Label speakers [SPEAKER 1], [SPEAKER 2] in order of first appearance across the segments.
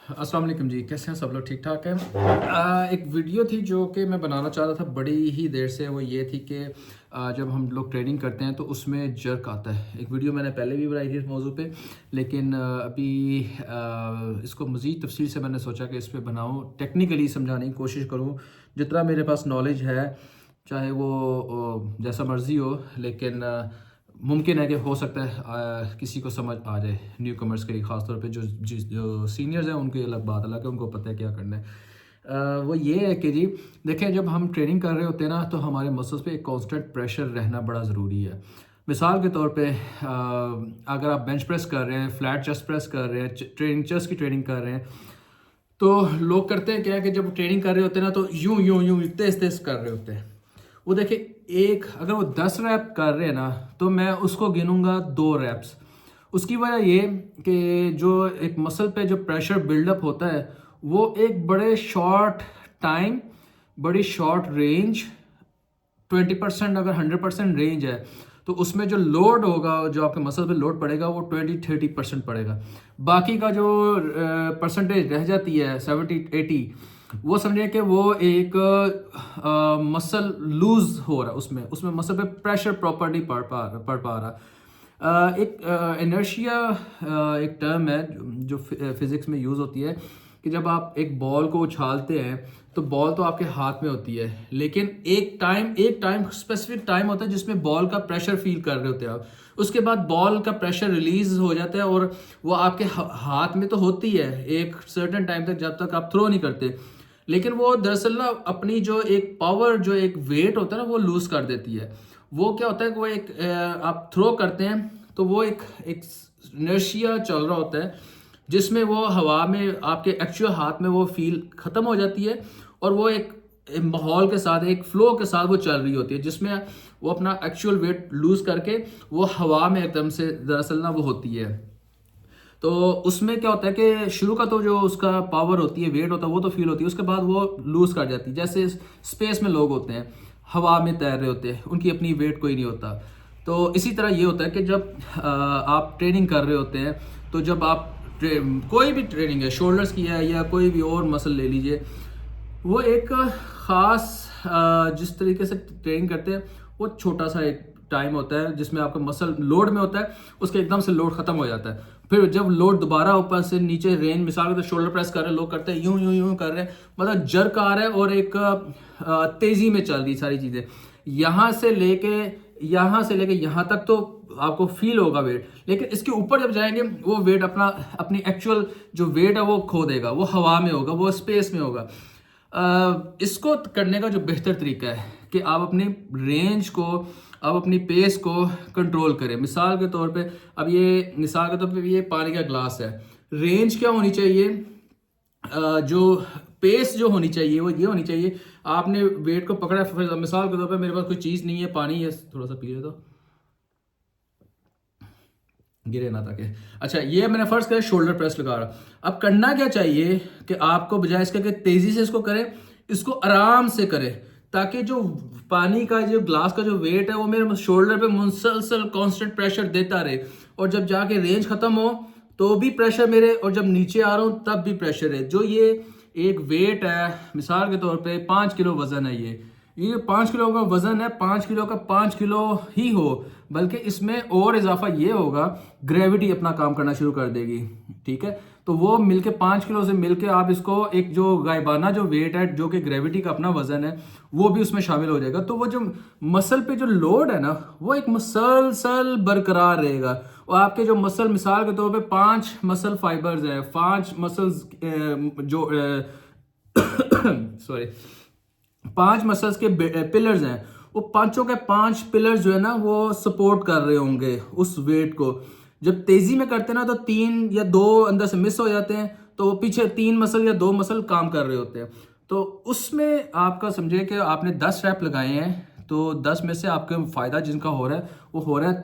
[SPEAKER 1] अस्सलाम वालेकुम जी, कैसे हैं सब लोग? ठीक ठाक हैं। एक वीडियो थी जो कि मैं बनाना चाह रहा था बड़ी ही देर से। वो ये थी कि जब हम लोग ट्रेनिंग करते हैं तो उसमें जर्क आता है। एक वीडियो मैंने पहले भी बनाई थी इस मौजू पे, लेकिन अभी इसको मज़ीद तफसील से मैंने सोचा कि इस पर बनाऊँ, टेक्निकली समझाने की कोशिश करूँ जितना मेरे पास नॉलेज है, चाहे वो जैसा मर्ज़ी हो। लेकिन मुमकिन है कि हो सकता है किसी को समझ आ जाए, न्यू कमर्स के लिए ख़ास तौर पे। जो सीनियर्स हैं उनकी अलग बात अलग है, उनको पता है क्या करना है। वो ये है कि जी देखें, जब हम ट्रेनिंग कर रहे होते हैं ना, तो हमारे मसल्स पे एक कांस्टेंट प्रेशर रहना बड़ा ज़रूरी है। मिसाल के तौर पे अगर आप बेंच प्रेस कर रहे हैं, फ्लैट चेस्ट प्रेस कर रहे हैं, ट्रेनिंग चेस्ट की ट्रेनिंग कर रहे हैं, तो लोग करते हैं क्या है कि जब ट्रेनिंग कर रहे होते हैं ना, तो यूं यूं यूं तेज तेज कर रहे होते हैं। वो देखिए, एक अगर वो 10 रैप कर रहे हैं ना, तो मैं उसको गिनूंगा 2 रैप्स। उसकी वजह ये कि जो एक मसल पे जो प्रेशर बिल्डअप होता है, वो एक बड़े शॉर्ट टाइम, बड़ी शॉर्ट रेंज, 20% अगर 100% रेंज है, तो उसमें जो लोड होगा, जो आपके मसल पे लोड पड़ेगा, वो 20-30% पड़ेगा। बाकी का जो परसेंटेज रह जाती है 70-80, वो समझे कि वो एक मसल लूज हो रहा है, उसमें उसमें मसल पे प्रेशर प्रॉपर्ली पड़ पा रहा। एक इनर्शिया एक टर्म है जो फिजिक्स में यूज़ होती है कि जब आप एक बॉल को उछालते हैं, तो बॉल तो आपके हाथ में होती है, लेकिन एक टाइम स्पेसिफिक टाइम होता है जिसमें बॉल का प्रेशर फील कर रहे होते हैं आप। उसके बाद बॉल का प्रेशर रिलीज हो जाता है और वो आपके हाथ में तो होती है एक सर्टेन टाइम तक, जब तक आप थ्रो नहीं करते। लेकिन वो दरअसल ना अपनी जो एक पावर, जो एक वेट होता है ना, वो लूज कर देती है। वो क्या होता है कि वो एक आप थ्रो करते हैं, तो वो एक एक इनर्शिया चल रहा होता है, जिसमें वो हवा में आपके एक्चुअल हाथ में वो फील खत्म हो जाती है, और वो एक माहौल के साथ, एक फ्लो के साथ वो चल रही होती है, जिसमें वो अपना एक्चुअल वेट लूज करके वो हवा में एकदम से दरअसल ना वो होती है। तो उसमें क्या होता है कि शुरू का तो जो उसका पावर होती है, वेट होता है, वो तो फील होती है, उसके बाद वो लूज कर जाती है। जैसे स्पेस में लोग होते हैं, हवा में तैर रहे होते हैं, उनकी अपनी वेट कोई नहीं होता। तो इसी तरह ये होता है कि जब आप ट्रेनिंग कर रहे होते हैं, तो जब आप कोई भी ट्रेनिंग है, शोल्डर्स की है या कोई भी और मसल ले लीजिए, वो एक ख़ास जिस तरीके से ट्रेनिंग करते हैं, वो छोटा सा एक टाइम होता है जिसमें आपका मसल लोड में होता है, उसके एकदम से लोड खत्म हो जाता है। फिर जब लोड दोबारा ऊपर से नीचे रेंज, मिसाल के तो शोल्डर प्रेस कर रहे हैं, लोग करते हैं यूं यूं यूं कर रहे हैं, मतलब जर्क आ रहा है और एक तेजी में चल रही सारी चीज़ें। यहाँ से लेके यहाँ तक तो आपको फील होगा वेट, लेकिन इसके ऊपर जब जाएंगे, वो वेट अपनी एक्चुअल जो वेट है वो खो देगा, वो हवा में होगा, वो स्पेस में होगा। इसको करने का जो बेहतर तरीका है कि आप अपनी रेंज को, आप अपनी पेस को कंट्रोल करें। मिसाल के तौर पे, अब ये मिसाल के तौर पे ये पानी का ग्लास है, रेंज क्या होनी चाहिए, जो पेस जो होनी चाहिए वो ये होनी चाहिए। आपने वेट को पकड़ा, मिसाल के तौर पे मेरे पास कोई चीज़ नहीं है, पानी है, थोड़ा सा पी ले तो गिरे ना ताकि। अच्छा, ये मैंने फर्स्ट किया शोल्डर प्रेस लगा रहा। अब करना क्या चाहिए कि आपको बजाय इसके कि तेजी से इसको करें, इसको आराम से करें, ताकि जो पानी का, जो ग्लास का जो वेट है, वो मेरे शोल्डर पे मुसलसल कांस्टेंट प्रेशर देता रहे, और जब जाके रेंज खत्म हो तो भी प्रेशर मेरे, और जब नीचे आ रहा हूँ तब भी प्रेशर है। जो ये एक वेट है, मिसाल के तौर पे 5 किलो वजन है, ये 5 किलो का वजन है, 5 किलो का 5 किलो ही हो, बल्कि इसमें और इजाफा ये होगा, ग्रेविटी अपना काम करना शुरू कर देगी। ठीक है, तो वो मिलके 5 किलो से मिलके आप इसको एक जो गायबाना जो वेट है, जो कि ग्रेविटी का अपना वजन है, वो भी उसमें शामिल हो जाएगा। तो वो जो मसल पे जो लोड है ना, वो एक मसलसल बरकरार रहेगा। और आपके जो मसल, मिसाल के तौर पे 5 मसल फाइबर्स हैं, 5 मसल्स जो सॉरी 5 मसल्स के पिलर्स हैं, वो पांचों के 5 पिलर्स जो है ना, वो सपोर्ट कर रहे होंगे उस वेट को। जब तेजी में करते हैं ना, तो 3 या 2 अंदर से मिस हो जाते हैं, तो पीछे 3 मसल या 2 मसल काम कर रहे होते हैं। तो उसमें आपका समझे कि आपने 10 रैप लगाए हैं, तो 10 में से आपके फायदा जिनका हो रहा है, वो हो रहा है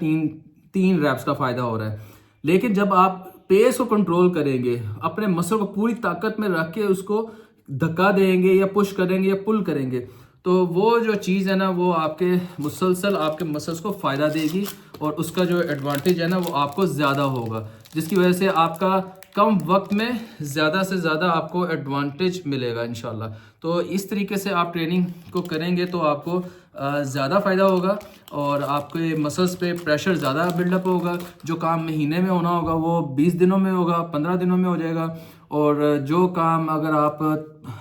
[SPEAKER 1] 3 रैप्स का फायदा हो रहा है। लेकिन जब आप पेस को कंट्रोल करेंगे, अपने मसल को पूरी ताकत में रख के उसको धक्का देंगे या पुश करेंगे या पुल करेंगे, तो वो जो चीज़ है ना, वो आपके मुसलसल आपके मसल्स को फ़ायदा देगी, और उसका जो एडवांटेज है ना, वो आपको ज़्यादा होगा, जिसकी वजह से आपका कम वक्त में ज़्यादा से ज़्यादा आपको एडवांटेज मिलेगा इंशाल्लाह। तो इस तरीके से आप ट्रेनिंग को करेंगे तो आपको ज़्यादा फ़ायदा होगा और आपके मसल्स पे प्रेशर ज़्यादा बिल्डअप होगा। जो काम महीने में होना होगा वो 20 दिनों में होगा, 15 दिनों में हो जाएगा। और जो काम अगर आप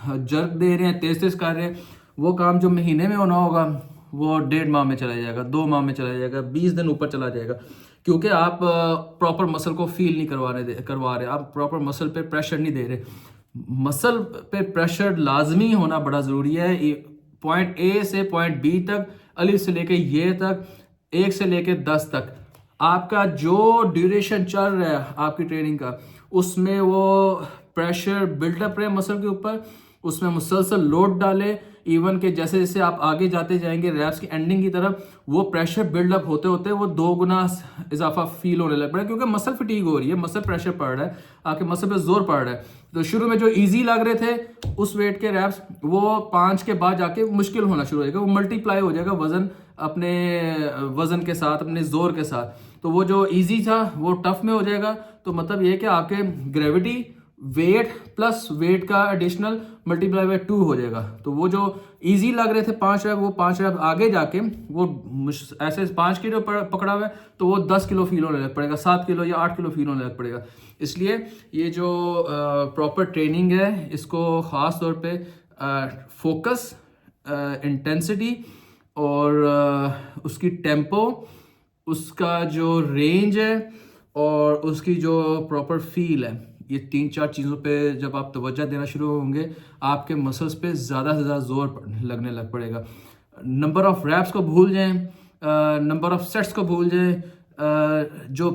[SPEAKER 1] जर्क दे रहे हैं, तेज़ तेज़ कर रहे हैं, वो काम जो महीने में होना होगा वो 1.5 माह में चला जाएगा, 2 माह में चला जाएगा, 20 दिन ऊपर चला जाएगा। क्योंकि आप प्रॉपर मसल को फील नहीं करवा रहे, आप प्रॉपर मसल पे प्रेशर नहीं दे रहे। मसल पे प्रेशर लाजमी होना बड़ा ज़रूरी है। पॉइंट ए से पॉइंट बी तक, अलिफ से लेके ये तक, 1 से लेके 10 तक, आपका जो ड्यूरेशन चल रहा है आपकी ट्रेनिंग का, उसमें वो प्रेशर बिल्डअप रहे मसल के ऊपर, उसमें मुसलसल लोड डाले। इवन के जैसे जैसे आप आगे जाते जाएंगे रैप्स की एंडिंग की तरफ, वो प्रेशर बिल्डअप होते होते वो 2 गुना इजाफा फील होने लग पड़ा, क्योंकि मसल फटीग हो रही है, मसल प्रेशर पड़ रहा है, आपके मसल पे जोर पड़ रहा है। तो शुरू में जो इजी लग रहे थे उस वेट के रैप्स, वो 5 के बाद जाके मुश्किल होना शुरू हो जाएगा, वो मल्टीप्लाई हो जाएगा वजन, अपने वजन के साथ, अपने जोर के साथ। तो वो जो इजी था वो टफ में हो जाएगा। तो मतलब ये कि आपके ग्रेविटी, वेट प्लस वेट का एडिशनल मल्टीप्लाई बाय 2 हो जाएगा। तो वो जो इजी लग रहे थे 5 रैप, वो 5 रैप आगे जाके वो ऐसे 5 किलो पकड़ा हुआ है तो वो 10 किलो फील होने लग पड़ेगा, 7 किलो या 8 किलो फील होने लग पड़ेगा। इसलिए ये जो प्रॉपर ट्रेनिंग है, इसको ख़ास तौर पे फोकस, इंटेंसिटी और उसकी टेम्पो, उसका जो रेंज है और उसकी जो प्रॉपर फील है, ये 3-4 चीज़ों पे जब आप तवज्जो देना शुरू होंगे, आपके मसल्स पे ज़्यादा से ज़्यादा जोर लगने लग पड़ेगा। नंबर ऑफ रैप्स को भूल जाएं, नंबर ऑफ सेट्स को भूल जाएं, जो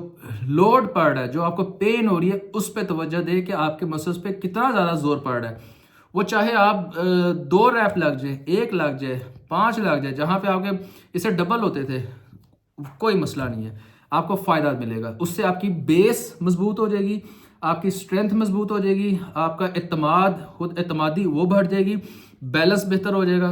[SPEAKER 1] लोड पड़ रहा है, जो आपको पेन हो रही है, उस पे तवज्जो दें कि आपके मसल्स पे कितना ज़्यादा जोर पड़ रहा है। वो चाहे आप 2 रैप लग जाए, 1 लग जाए, 5 लग जाए, जहाँ पे आपके इससे डबल होते थे, कोई मसला नहीं है, आपको फ़ायदा मिलेगा। उससे आपकी बेस मजबूत हो जाएगी, आपकी स्ट्रेंथ मजबूत हो जाएगी, आपका एतमाद, खुद एतमादी वो बढ़ जाएगी, बैलेंस बेहतर हो जाएगा।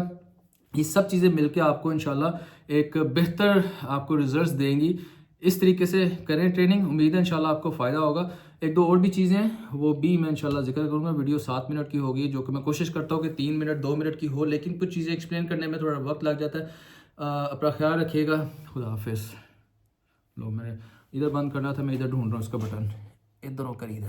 [SPEAKER 1] ये सब चीज़ें मिलके आपको इंशाल्लाह एक बेहतर आपको रिजल्ट्स देंगी। इस तरीके से करें ट्रेनिंग, उम्मीद है इंशाल्लाह आपको फ़ायदा होगा। 1-2 और भी चीज़ें हैं वो भी मैं इंशाल्लाह जिक्र करूँगा। वीडियो 7 मिनट की होगी, जो कि मैं कोशिश करता हूँ कि 3 मिनट 2 मिनट की हो, लेकिन कुछ चीज़ें एक्सप्लेन करने में थोड़ा वक्त लग जाता है। अपना ख्याल रखिएगा। खुदा हाफिज़। लो, मैंने इधर बंद करना था, मैं इधर ढूंढ रहा हूँ उसका बटन, इधर होकर इधर।